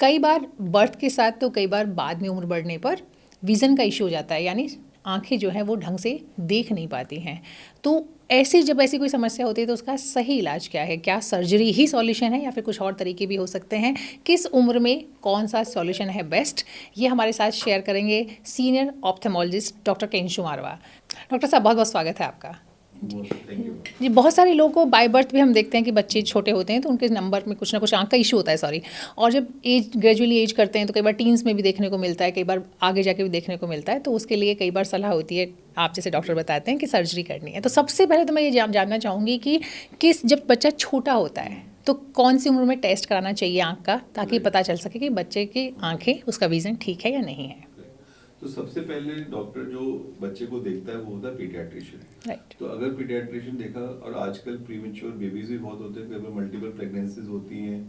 कई बार बर्थ के साथ तो कई बार बाद में उम्र बढ़ने पर विज़न का इशू हो जाता है, यानी आंखें जो हैं वो ढंग से देख नहीं पाती हैं। तो जब ऐसी कोई समस्या होती है तो उसका सही इलाज क्या है? क्या सर्जरी ही सॉल्यूशन है या फिर कुछ और तरीके भी हो सकते हैं? किस उम्र में कौन सा सॉल्यूशन है बेस्ट? ये हमारे साथ शेयर करेंगे सीनियर ऑप्थेमोलॉजिस्ट डॉक्टर केंशु मारवा। डॉक्टर साहब, बहुत बहुत स्वागत है आपका। Thank you. जी, बहुत सारे लोगों को बाय बर्थ भी हम देखते हैं कि बच्चे छोटे होते हैं तो उनके नंबर में कुछ ना कुछ आँख का इशू होता है, सॉरी। और जब ग्रेजुअली एज करते हैं तो कई बार टीन्स में भी देखने को मिलता है, कई बार आगे जाके भी देखने को मिलता है। तो उसके लिए कई बार सलाह होती है, आप जैसे डॉक्टर बताते हैं कि सर्जरी करनी है। तो सबसे पहले तो मैं ये जानना चाहूँगी कि जब बच्चा छोटा होता है तो कौन सी उम्र में टेस्ट कराना चाहिए आँख का, ताकि पता चल सके कि बच्चे की आँखें, उसका विज़न ठीक है या नहीं है। तो सबसे पहले डॉक्टर जो बच्चे को देखता है वो होता है पीडियाट्रिशियन। राइट। तो अगर पीडियाट्रिशियन देखा, और आजकल प्रीमेच्योर बेबीज भी बहुत होते हैं, कई बार मल्टीपल प्रेगनेंसीज होती हैं,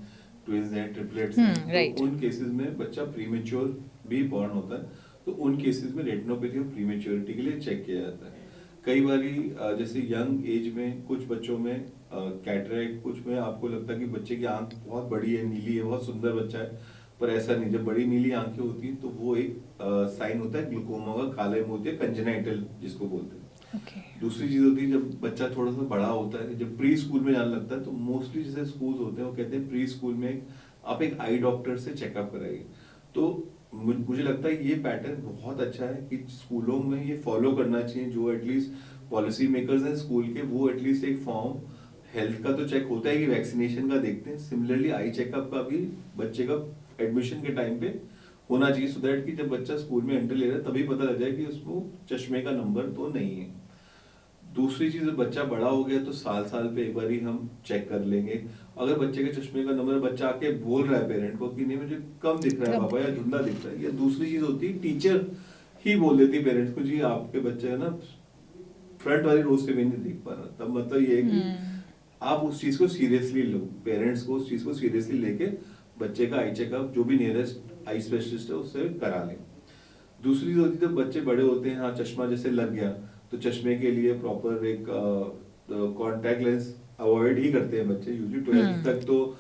ट्विंस हैं, ट्रिपलेट्स हैं, राइट। तो उन केसेस में बच्चा प्रीमेच्योर भी बॉर्न होता है, तो उन केसेस में रेटिनोपैथी और प्रीमेच्योरिटी के लिए चेक किया जाता है। कई बारी जैसे यंग एज में कुछ बच्चों में कैटरेक्ट, कुछ में आपको लगता है कि बच्चे की आंख बहुत बड़ी है, नीली है, बहुत सुंदर बच्चा है, पर ऐसा नहीं। जब बड़ी नीली आंखें होती हैं तो वो एक साइन होता है ग्लूकोमा का, काले मोतिया, कंजेनाइटल जिसको बोलते हैं। ओके। दूसरी चीज होती है जब बच्चा थोड़ा सा बड़ा होता है, जब प्री स्कूल में जाने लगता है, तो मोस्टली जैसे स्कूल होते हैं वो कहते हैं प्री स्कूल में आप एक आई डॉक्टर से चेकअप कराइए। तो मुझे लगता है ये पैटर्न बहुत अच्छा है कि स्कूलों में ये फॉलो करना चाहिए। जो एटलीस्ट पॉलिसी मेकर्स हैं स्कूल के, वो एटलीस्ट एक फॉर्म हेल्थ का तो चेक होता है कि वैक्सीनेशन का देखते हैं, सिमिलरली आई चेकअप का भी बच्चे का एडमिशन के टाइम पे होना चाहिए, सो दैट कि जब बच्चा स्कूल में एंट्री ले रहा है तभी पता लग जाए कि उसको चश्मे का नंबर तो नहीं है। दूसरी चीज, बच्चा बड़ा हो गया तो साल साल पे एक बार ही हम चेक कर लेंगे। अगर बच्चे के चश्मे का नंबर, बच्चा आके बोल रहा है पेरेंट को कि नहीं मुझे कम दिख रहा है पापा, या धुंधला दिख रहा है, या दूसरी चीज होती है टीचर ही बोल देती पेरेंट्स को जी आपके बच्चे है ना फ्रंट वाली रो से भी नहीं दिख पा रहा, तब मतलब ये है कि आप उस चीज को सीरियसली लो, पेरेंट्स को उस चीज को सीरियसली लेके बच्चे का आई चेकअप जो भी नियरेस्ट आई स्पेशलिस्ट है उससे करा लें। दूसरी चीज होती है जब बच्चे बड़े होते हैं, हाँ चश्मा जैसे लग गया, तो चश्मे के लिए प्रॉपर एक कॉन्टैक्ट लेंस अवॉइड ही करते हैं बच्चे यूजुअली। 12th तक तो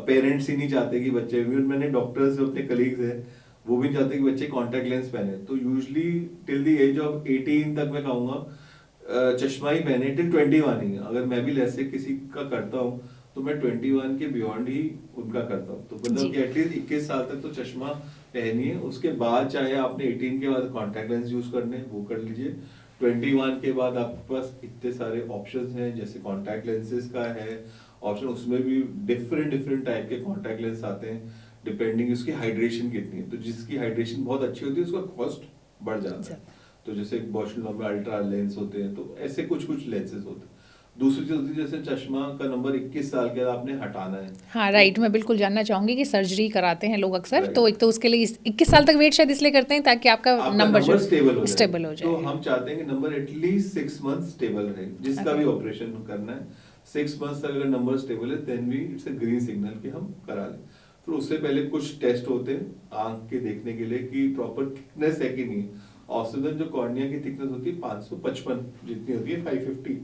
पेरेंट्स ही नहीं चाहते कि बच्चे, मैंने डॉक्टर्स जो अपने कलीग्स हैं वो भी चाहते हैं कि बच्चे कॉन्टैक्ट लेंस पहने। तो usually till the age of 18 तक मैं कहूँगा चश्मा ही पहने, टिल 21 ही। अगर मैं भी लेसिक किसी का करता हूँ तो मैं 21 के बियॉन्ड ही उनका करता हूँ। तो मतलब कि एटलीस्ट 21 साल तक तो चश्मा पहनिए, उसके बाद चाहे आपने 18 के बाद कॉन्टैक्ट लेंस यूज करने वो कर लीजिए। 21 के बाद आपके पास इतने सारे ऑप्शंस हैं, जैसे कॉन्टैक्ट लेंसेज का है ऑप्शन, उसमें भी डिफरेंट डिफरेंट टाइप के कॉन्टैक्ट लेंस आते हैं डिपेंडिंग उसकी हाइड्रेशन कितनी है। तो जिसकी हाइड्रेशन बहुत अच्छी होती है उसका कॉस्ट बढ़ जाता है। तो जैसे बॉश में अल्ट्रा लेंस होते हैं, तो ऐसे कुछ कुछ लेंसेज होते हैं। दूसरी चीज होती है जैसे चश्मा का नंबर 21 साल के बाद आपने हटाना है। हाँ राइट, मैं बिल्कुल जानना चाहूँगी कि सर्जरी कराते हैं लोग अक्सर, Right. तो एक तो उसके लिए 21 साल तक वेट शायद इसलिए करते हैं ताकि आपका नंबर जो स्टेबल हो जाए। तो हम चाहते हैं कि नंबर एटलीस्ट 6 मंथ स्टेबल रहे, जिसका भी ऑपरेशन करना है 6 मंथ्स तक अगर नंबर स्टेबल है देन भी इट्स अ ग्रीन सिग्नल कि हम करा लें। फिर उससे पहले कुछ टेस्ट होते हैं आंख के देखने के लिए कि प्रॉपर थिकनेस है कि नहीं। औसतन जो कॉर्निया की थिकनेस होती है 555 जितनी होती है, 550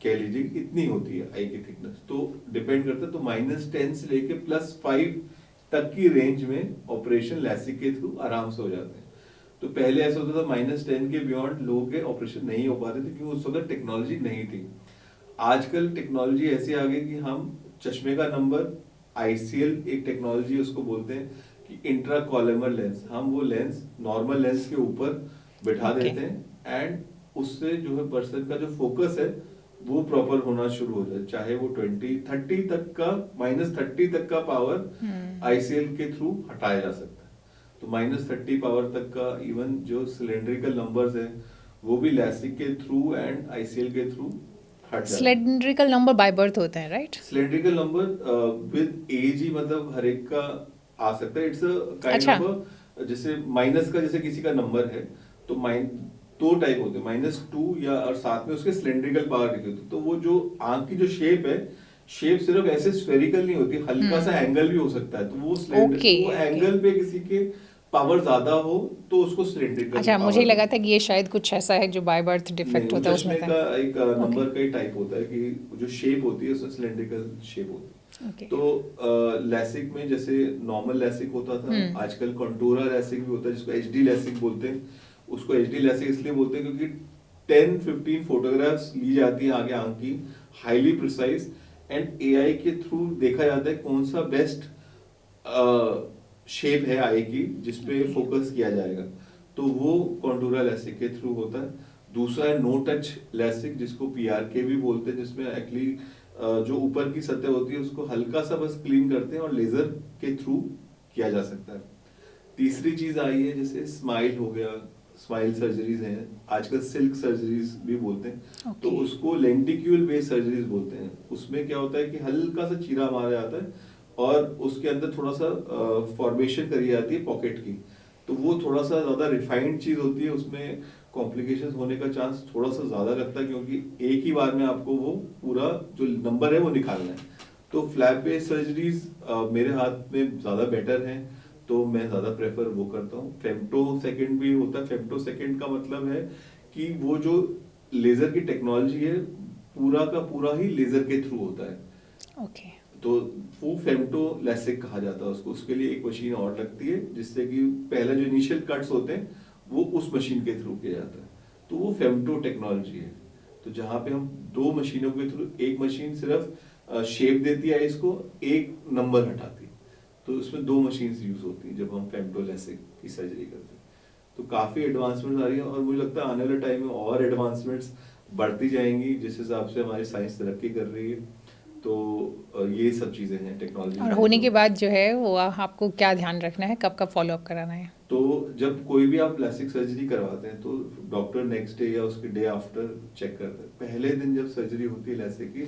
कह लीजिए इतनी होती है आई की थिकनेस। तो डिपेंड करता है, तो -10 से लेके +5 तक की रेंज में ऑपरेशन लैसिक के थ्रू आराम से हो जाते हैं। तो पहले ऐसा होता था -10 के बियॉन्ड लोगों के ऑपरेशन नहीं हो पाते थे क्योंकि उस वक्त टेक्नोलॉजी नहीं थी। आजकल टेक्नोलॉजी ऐसी आ गई कि हम चश्मे का नंबर, आईसीएल एक टेक्नोलॉजी उसको बोलते हैं कि इंट्रा कॉलमर लेंस, हम वो लेंस नॉर्मल लेंस के ऊपर बैठा देते हैं एंड उससे जो है पर्सन का जो फोकस है वो प्रॉपर होना शुरू हो जाए, चाहे वो 20-30 तक का, -30 तक का पावर आईसीएल के थ्रू हटाया जा सकता है। तो -30 पावर तक का इवन जो सिलेंड्रिकल नंबर्स हैं वो भी लैसिक के थ्रू एंड आईसीएल के थ्रू हट जाते हैं। सिलेंड्रिकल नंबर बाय बर्थ होते हैं, right? Cylindrical number with age ही मतलब हर एक का आ सकता है। इट्स अ काइंड अच्छा। ऑफ जैसे माइनस का, जैसे किसी का नंबर है तो दो टाइप होते हैं, -2 या और साथ में उसके सिलेंड्रिकल पावर लिखी होती है। तो वो जो आंख की जो शेप है, शेप सिर्फ ऐसे स्फेरिकल नहीं होती, हल्का सा एंगल भी हो सकता है। तो वो वो एंगल पे किसी के पावर ज्यादा हो तो उसको सिलेंड्रिकल। अच्छा, मुझे लगा था कि ये शायद कुछ ऐसा है जो बाय बर्थ नहीं, डिफेक्ट वो होता है चश्मे उसमें का एक नंबर का ही टाइप होता है कि जो शेप होती है उसमें सिलेंड्रिकल शेप होती है। ओके। तो लैसिक में जैसे नॉर्मल लैसिक होता था, आजकल कंटूरा लैसिक भी होता है जिसको एचडी लैसिक बोलते हैं। उसको एचडी लैसिक इसलिए बोलते हैं क्योंकि 10-15 फोटोग्राफ्स ली जाती हैं आगे आंख की, हाईली प्रिसाइज, एंड एआई के थ्रू देखा जाता है कौन सा बेस्ट शेप है आई की जिसपे फोकस किया जाएगा, तो वो कॉन्टूरा लैसिक के थ्रू होता है। दूसरा है नो टच लैसिक जिसको पीआरके भी बोलते हैं, जिसमें एक्चुअली जो ऊपर की सतह होती है उसको हल्का सा बस क्लीन करते हैं और लेजर के थ्रू किया जा सकता है। तीसरी चीज आई है जैसे स्माइल हो गया, स्माइल सर्जरीज हैं आजकल, सिल्क सर्जरीज भी बोलते हैं, तो उसको लेंटिक्यूल बेस्ड सर्जरीज बोलते हैं। उसमें क्या होता है कि हल्का सा चीरा मारा जाता है और उसके अंदर थोड़ा सा फॉर्मेशन करी जाती है पॉकेट की, तो वो थोड़ा सा ज्यादा रिफाइंड चीज होती है, उसमें कॉम्प्लिकेशंस होने का चांस थोड़ा सा ज्यादा लगता है क्योंकि एक ही बार में आपको वो पूरा जो नंबर है वो निकालना है। तो फ्लैप बेस्ड सर्जरीज मेरे हाथ में ज्यादा बेटर हैं, तो मैं ज्यादा प्रेफर वो करता हूँ। फेम्टो सेकंड भी होता है। फेम्टो सेकंड का मतलब है कि वो जो लेजर की टेक्नोलॉजी है पूरा का पूरा ही लेजर के थ्रू होता है। ओके। तो वो फेम्टो लैसिक कहा जाता है उसको। उसके लिए एक मशीन और लगती है जिससे कि पहले जो इनिशियल कट्स होते हैं वो उस मशीन के थ्रू किया जाता है, तो वो फेम्टो टेक्नोलॉजी है। तो जहाँ पे हम दो मशीनों के थ्रू, एक मशीन सिर्फ शेप देती है इसको, एक नंबर हटाती है, तो उसमें दो मशीन्स यूज होती हैं जब हम फेम्टो लैसिक की सर्जरी करते हैं। तो काफी एडवांसमेंट आ रही है और मुझे लगता है आने वाले टाइम में और एडवांसमेंट्स बढ़ती जाएंगी जिस हिसाब से हमारी साइंस तरक्की कर रही है। तो ये सब चीजें हैं टेक्नोलॉजी और में होने जो, के बाद जो है वो आपको क्या ध्यान रखना है, कब कब फॉलो अप कराना है? तो जब कोई भी आप प्लास्टिक सर्जरी करवाते हैं तो डॉक्टर नेक्स्ट डे या उसके डे आफ्टर चेक करते हैं। पहले दिन जब सर्जरी होती है लैसिक की,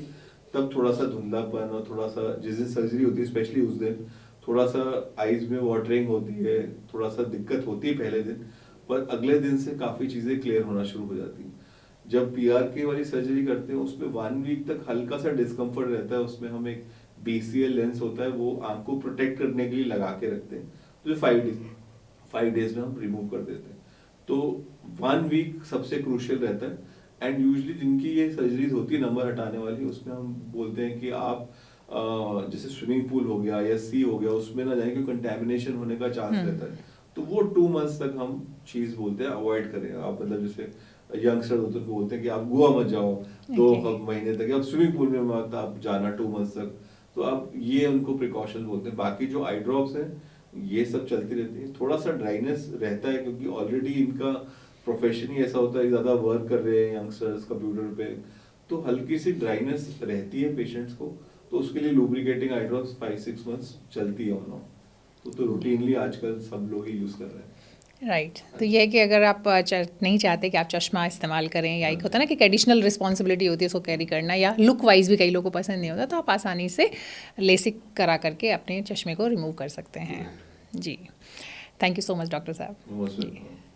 तब थोड़ा सा धुंधलापन और थोड़ा सा, जिस दिन सर्जरी होती है स्पेशली उस दिन थोड़ा सा आईज में वाटरिंग होती है, थोड़ा सा दिक्कत होती है पहले दिन, पर अगले दिन से काफी चीजें क्लियर होना शुरू हो जाती हैं। जब पीआरके वाली सर्जरी करते हैं उसमें 1 वीक तक हल्का सा डिस्कम्फर्ट रहता है, उसमें हम एक बीसीएल लेंस होता है वो आंख को प्रोटेक्ट करने के लिए लगा के रखते हैं, तो 5 डेज में हम रिमूव कर देते हैं। तो 1 वीक सबसे क्रूशियल रहता है। एंड यूजली जिनकी ये सर्जरीज होती है नंबर हटाने वाली, उसमें हम बोलते हैं कि आप जैसे स्विमिंग पूल हो गया या सी हो गया उसमें ना जाए क्योंकि कंटेमिनेशन होने का चांस रहता है, तो वो 2 मंथ्स तक हम चीज बोलते हैं अवॉइड करें। आप मतलब जैसे यंगस्टर होते हैं उनको बोलते हैं कि आप गोवा मत जाओ 2 महीने तक, आप स्विमिंग पूल में मत आप जाना 2 मंथ्स तक, तो आप ये उनको प्रिकॉशन बोलते हैं। बाकी जो आई ड्रॉप्स हैं ये सब चलती रहती है। थोड़ा सा ड्राइनेस रहता है क्योंकि ऑलरेडी इनका प्रोफेशन ही ऐसा होता है, ज्यादा वर्क कर रहे हैं यंगस्टर्स कंप्यूटर पे, तो हल्की सी ड्राइनेस रहती है पेशेंट्स को, तो उसके लिए लुब्रिकेटिंग आई ड्रॉप्स 5-6 मंथ्स चलती है ऑन ऑफ, तो रूटीनली आजकल सब लोग ही यूज कर रहे हैं। राइट। तो ये है कि अगर आप नहीं चाहते कि आप चश्मा इस्तेमाल करें, या एक होता है ना कि एक एडिशनल रिस्पॉन्सिबिलिटी होती है उसको कैरी करना, या लुक वाइज भी कई लोगों को पसंद नहीं होता, तो आप आसानी से लेसिक करा करके अपने चश्मे को रिमूव कर सकते हैं। जी, thank you so much doctor साहब। नमस्ते।